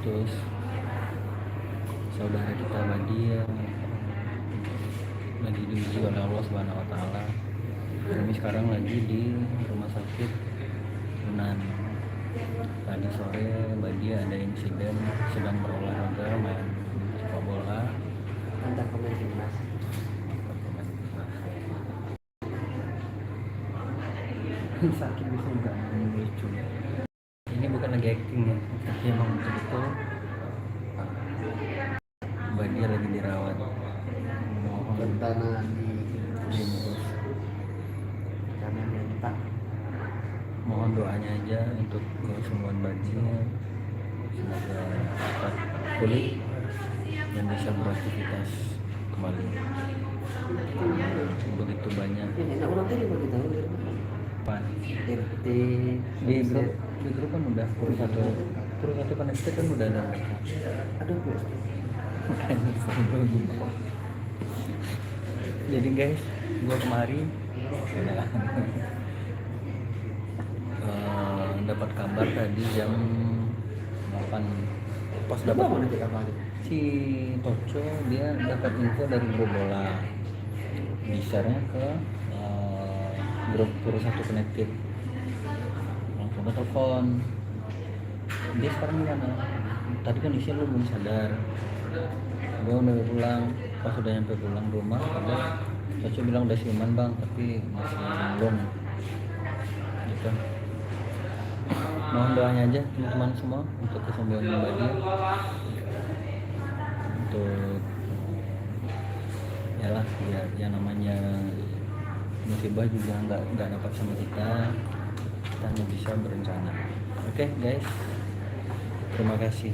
Agustus, saudara kita Badia lagi diuji oleh Allah Subhanahu Wa Taala. Kami sekarang lagi di rumah sakit Yunan. Tadi sore Badia ada insiden sedang berolahraga main sepak bola. Antar pemain timnas. Sakit bisa nggak lucu. Ini bukan lagi acting ya, tapi emang betul-betul Badia lagi dirawat. Mohon Bentana diurus. karena mentak. Mohon doanya aja untuk kesembuhan Badia, semoga cepat pulih dan bisa beraktivitas kembali. Begitu banyak Ini enak orang tadi bagi tahu pan RT di grup kan udah kurus satu connected kan udah ada mereka. aduh Jadi guys, gua kemari dapat kabar tadi jam 8 pas dapat mana kita balik si Toco, dia dapat info dari grup bola, di-share-nya ke grup kurus satu connected. Langsung ke telepon, dia sekarang di mana? Tadi kan isinya lu belum sadar. Gue udah pulang, pas udah nyampe pulang rumah, ada Toco bilang udah siuman bang, tapi masih belum gitu. Mohon doanya aja teman-teman semua untuk kesembuhan Badia, untuk ya lah, ya namanya musibah juga nggak dapat sama kita hanya bisa berencana. Oke guys, terima kasih.